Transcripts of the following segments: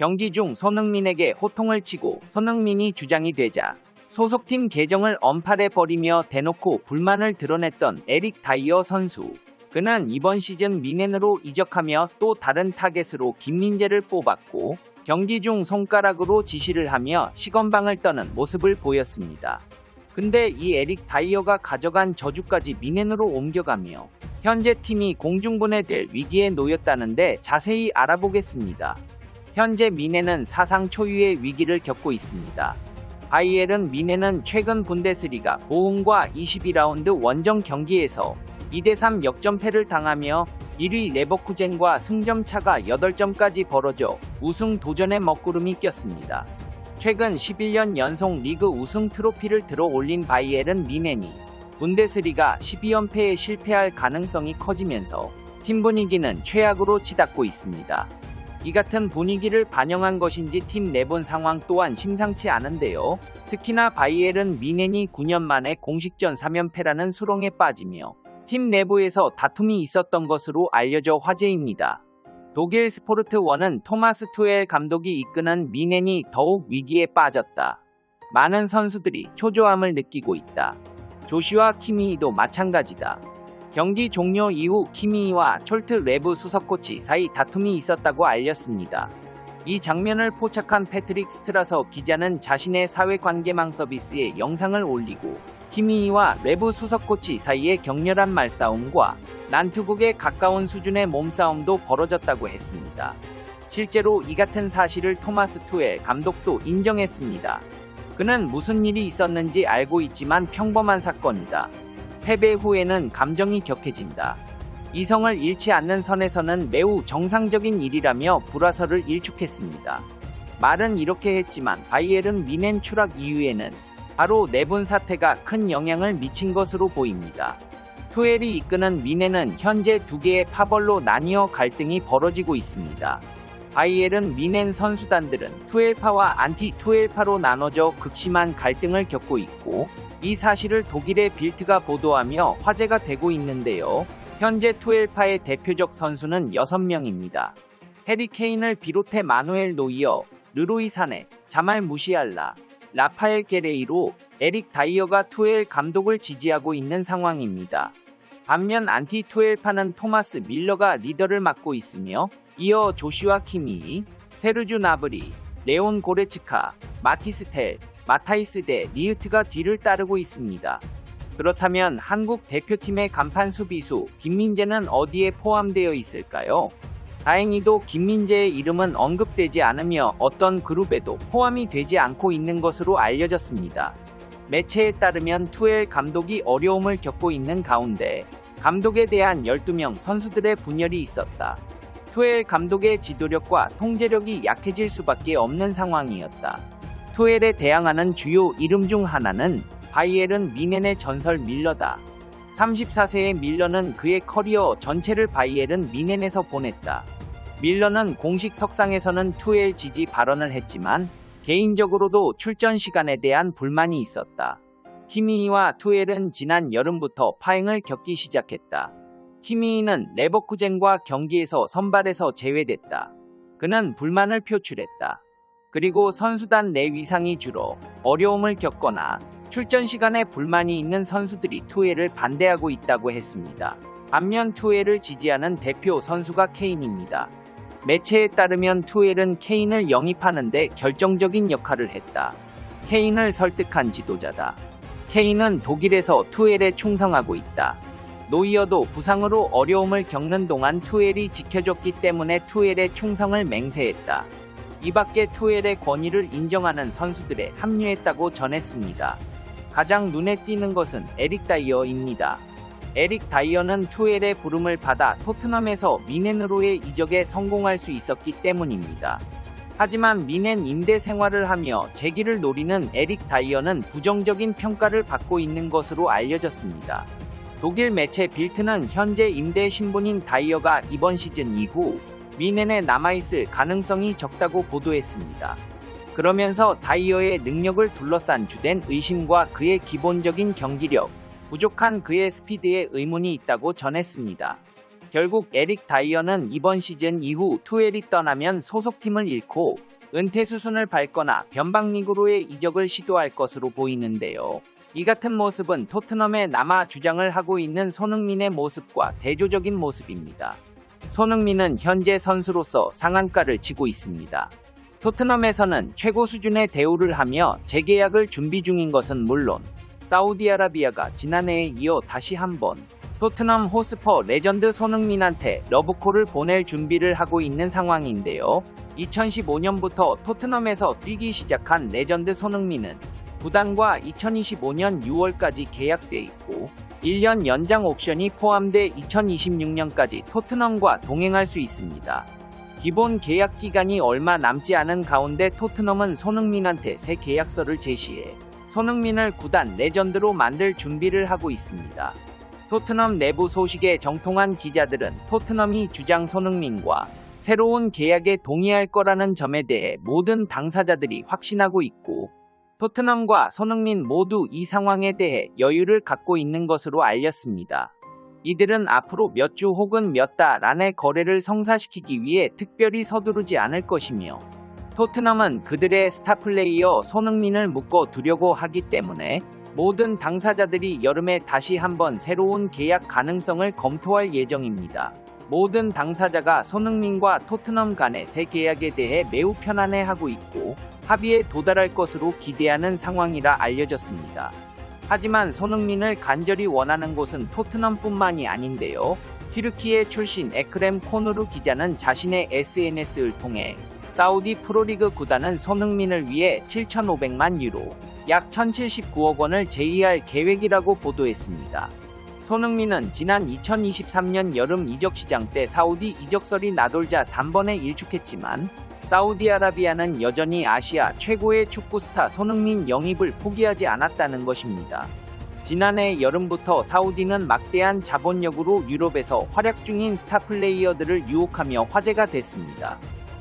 경기 중 손흥민에게 호통을 치고 손흥민이 주장이 되자 소속팀 계정을 언팔해버리며 대놓고 불만을 드러냈던 에릭 다이어 선수. 그는 이번 시즌 미넨으로 이적하며 또 다른 타겟으로 김민재를 뽑았고 경기 중 손가락으로 지시를 하며 시건방을 떠는 모습을 보였습니다. 근데 이 에릭 다이어가 가져간 저주까지 미넨으로 옮겨가며 현재 팀이 공중분해될 위기에 놓였다는데 자세히 알아보겠습니다. 현재 미넨은 사상 초유의 위기를 겪고 있습니다. 바이에른 미넨은 최근 분데스리가 보훔과 22라운드 원정 경기에서 2대3 역전패를 당하며 1위 레버쿠젠과 승점 차가 8점까지 벌어져 우승 도전의 먹구름이 꼈습니다. 최근 11년 연속 리그 우승 트로피를 들어 올린 바이에른 미넨이 분데스리가 12연패에 실패할 가능성이 커지면서 팀 분위기는 최악으로 치닫고 있습니다. 이 같은 분위기를 반영한 것인지 팀 내분 상황 또한 심상치 않은데요. 특히나 바이에른 미넨이 9년 만에 공식전 3연패라는 수렁에 빠지며 팀 내부에서 다툼이 있었던 것으로 알려져 화제입니다. 독일 스포르트1은 토마스 투엘 감독이 이끄는 미넨이 더욱 위기에 빠졌다. 많은 선수들이 초조함을 느끼고 있다. 조슈아 키미히도 마찬가지다. 경기 종료 이후 키미히와 촐트 레브 수석코치 사이 다툼이 있었다고 알렸습니다. 이 장면을 포착한 패트릭 스트라서 기자는 자신의 사회관계망 서비스에 영상을 올리고 키미히와 레브 수석코치 사이의 격렬한 말싸움과 난투극에 가까운 수준의 몸싸움도 벌어졌다고 했습니다. 실제로 이 같은 사실을 토마스 투엘 감독도 인정했습니다. 그는 무슨 일이 있었는지 알고 있지만 평범한 사건이다. 패배 후에는 감정이 격해진다. 이성을 잃지 않는 선에서는 매우 정상적인 일이라며 불화설을 일축했습니다. 말은 이렇게 했지만 바이에른 미넨 추락 이후에는 바로 내분 사태가 큰 영향을 미친 것으로 보입니다. 투엘이 이끄는 미넨은 현재 두 개의 파벌로 나뉘어 갈등이 벌어지고 있습니다. 바이에른 미넨 선수단들은 투엘파와 안티 투엘파로 나눠져 극심한 갈등을 겪고 있고 이 사실을 독일의 빌트가 보도하며 화제가 되고 있는데요. 현재 투엘파의 대표적 선수는 6명입니다. 해리 케인을 비롯해 마누엘 노이어, 르로이 사네, 자말 무시알라, 라파엘 게레이로, 에릭 다이어가 투엘 감독을 지지하고 있는 상황입니다. 반면 안티 투엘파는 토마스 밀러가 리더를 맡고 있으며 이어 조슈아 키미히, 세르주 나브리, 레온 고레츠카, 마티스 텔, 마타이스 데 리흐트가 뒤를 따르고 있습니다. 그렇다면 한국 대표팀의 간판 수비수 김민재는 어디에 포함되어 있을까요? 다행히도 김민재의 이름은 언급되지 않으며 어떤 그룹에도 포함이 되지 않고 있는 것으로 알려졌습니다. 매체에 따르면 투엘 감독이 어려움을 겪고 있는 가운데 감독에 대한 12명 선수들의 분열이 있었다. 투엘 감독의 지도력과 통제력이 약해질 수밖에 없는 상황이었다. 투엘에 대항하는 주요 이름 중 하나는 바이에른 미넨의 전설 밀러다. 34세의 밀러는 그의 커리어 전체를 바이에른 미넨에서 보냈다. 밀러는 공식 석상에서는 투엘 지지 발언을 했지만 개인적으로도 출전 시간에 대한 불만이 있었다. 키미히와 투엘은 지난 여름부터 파행을 겪기 시작했다. 키미히는 레버쿠젠과 경기에서 선발에서 제외됐다. 그는 불만을 표출했다. 그리고 선수단 내 위상이 줄어 어려움을 겪거나 출전 시간에 불만이 있는 선수들이 투엘을 반대하고 있다고 했습니다. 반면 투엘을 지지하는 대표 선수가 케인입니다. 매체에 따르면 투엘은 케인을 영입하는 데 결정적인 역할을 했다. 케인을 설득한 지도자다. 케인은 독일에서 투엘에 충성하고 있다. 노이어도 부상으로 어려움을 겪는 동안 투엘이 지켜줬기 때문에 투엘의 충성을 맹세했다. 이 밖에 투엘의 권위를 인정하는 선수들에 합류했다고 전했습니다. 가장 눈에 띄는 것은 에릭 다이어입니다. 에릭 다이어는 투엘의 부름을 받아 토트넘에서 미넨으로의 이적에 성공할 수 있었기 때문입니다. 하지만 미넨 임대 생활을 하며 재기를 노리는 에릭 다이어는 부정적인 평가를 받고 있는 것으로 알려졌습니다. 독일 매체 빌트는 현재 임대 신분인 다이어가 이번 시즌 이후 미넨에 남아있을 가능성이 적다고 보도했습니다. 그러면서 다이어의 능력을 둘러싼 주된 의심과 그의 기본적인 경기력, 부족한 그의 스피드에 의문이 있다고 전했습니다. 결국 에릭 다이어는 이번 시즌 이후 투엘이 떠나면 소속팀을 잃고 은퇴 수순을 밟거나 변방리그로의 이적을 시도할 것으로 보이는데요. 이 같은 모습은 토트넘에 남아 주장을 하고 있는 손흥민의 모습과 대조적인 모습입니다. 손흥민은 현재 선수로서 상한가를 치고 있습니다. 토트넘에서는 최고 수준의 대우를 하며 재계약을 준비 중인 것은 물론 사우디아라비아가 지난해에 이어 다시 한번 토트넘 호스퍼 레전드 손흥민한테 러브콜을 보낼 준비를 하고 있는 상황인데요. 2015년부터 토트넘에서 뛰기 시작한 레전드 손흥민은 구단과 2025년 6월까지 계약돼 있고 1년 연장 옵션이 포함돼 2026년까지 토트넘과 동행할 수 있습니다. 기본 계약 기간이 얼마 남지 않은 가운데 토트넘은 손흥민한테 새 계약서를 제시해 손흥민을 구단 레전드로 만들 준비를 하고 있습니다. 토트넘 내부 소식에 정통한 기자들은 토트넘이 주장 손흥민과 새로운 계약에 동의할 거라는 점에 대해 모든 당사자들이 확신하고 있고 토트넘과 손흥민 모두 이 상황에 대해 여유를 갖고 있는 것으로 알렸습니다. 이들은 앞으로 몇 주 혹은 몇 달 안에 거래를 성사시키기 위해 특별히 서두르지 않을 것이며 토트넘은 그들의 스타 플레이어 손흥민을 묶어두려고 하기 때문에 모든 당사자들이 여름에 다시 한번 새로운 계약 가능성을 검토할 예정입니다. 모든 당사자가 손흥민과 토트넘 간의 새 계약에 대해 매우 편안해하고 있고 합의에 도달할 것으로 기대하는 상황이라 알려졌습니다. 하지만 손흥민을 간절히 원하는 곳은 토트넘뿐만이 아닌데요. 튀르키예 출신 에크렘 코누르 기자는 자신의 SNS를 통해 사우디 프로리그 구단은 손흥민을 위해 7,500만 유로, 약 1,079억 원을 제의할 계획이라고 보도했습니다. 손흥민은 지난 2023년 여름 이적 시장 때 사우디 이적설이 나돌자 단번에 일축했지만 사우디아라비아는 여전히 아시아 최고의 축구 스타 손흥민 영입을 포기하지 않았다는 것입니다. 지난해 여름부터 사우디는 막대한 자본력으로 유럽에서 활약 중인 스타 플레이어들을 유혹하며 화제가 됐습니다.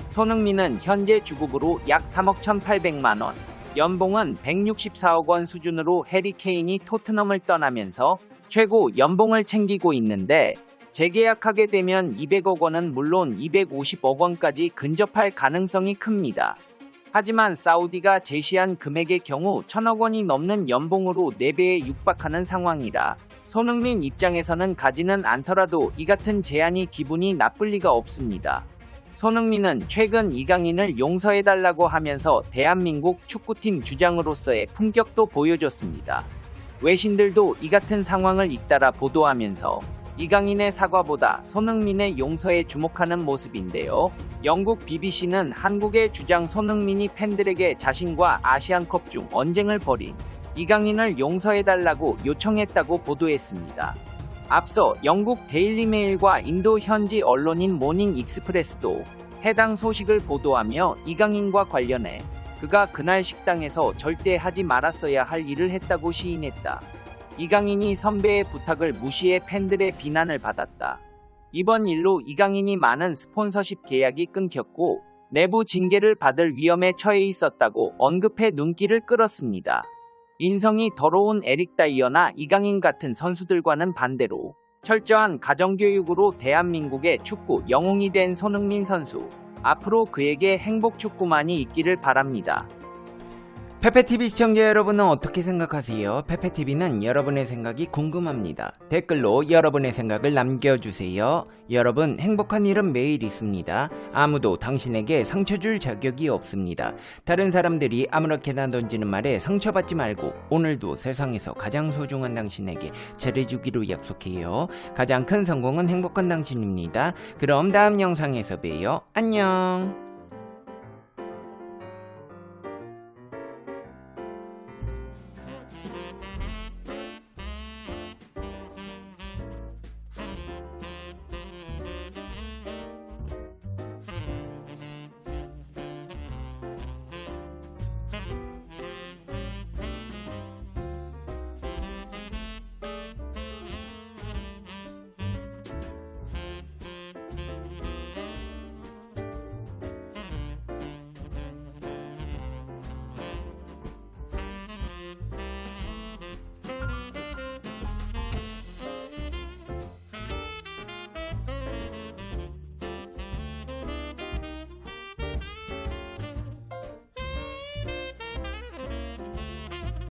손흥민은 현재 주급으로 약 3억 1,800만 원, 연봉은 164억 원 수준으로 해리 케인이 토트넘을 떠나면서 최고 연봉을 챙기고 있는데 재계약하게 되면 200억 원은 물론 250억 원까지 근접할 가능성이 큽니다. 하지만 사우디가 제시한 금액의 경우 1,000억 원이 넘는 연봉으로 4배에 육박하는 상황이라 손흥민 입장에서는 가지는 않더라도 이 같은 제안이 기분이 나쁠 리가 없습니다. 손흥민은 최근 이강인을 용서해달라고 하면서 대한민국 축구팀 주장으로서의 품격도 보여줬습니다. 외신들도 이 같은 상황을 잇따라 보도하면서 이강인의 사과보다 손흥민의 용서에 주목하는 모습인데요. 영국 BBC는 한국의 주장 손흥민이 팬들에게 자신과 아시안컵 중 언쟁을 벌인 이강인을 용서해달라고 요청했다고 보도했습니다. 앞서 영국 데일리메일과 인도 현지 언론인 모닝 익스프레스도 해당 소식을 보도하며 이강인과 관련해 그가 그날 식당에서 절대 하지 말았어야 할 일을 했다고 시인했다. 이강인이 선배의 부탁을 무시해 팬들의 비난을 받았다. 이번 일로 이강인이 많은 스폰서십 계약이 끊겼고 내부 징계를 받을 위험에 처해 있었다고 언급해 눈길을 끌었습니다. 인성이 더러운 에릭 다이어나 이강인 같은 선수들과는 반대로 철저한 가정교육으로 대한민국의 축구 영웅이 된 손흥민 선수. 앞으로 그에게 행복 축구만이 있기를 바랍니다. 페페TV 시청자 여러분은 어떻게 생각하세요? 페페TV는 여러분의 생각이 궁금합니다. 댓글로 여러분의 생각을 남겨주세요. 여러분, 행복한 일은 매일 있습니다. 아무도 당신에게 상처 줄 자격이 없습니다. 다른 사람들이 아무렇게나 던지는 말에 상처받지 말고 오늘도 세상에서 가장 소중한 당신에게 잘해주기로 약속해요. 가장 큰 성공은 행복한 당신입니다. 그럼 다음 영상에서 봬요. 안녕.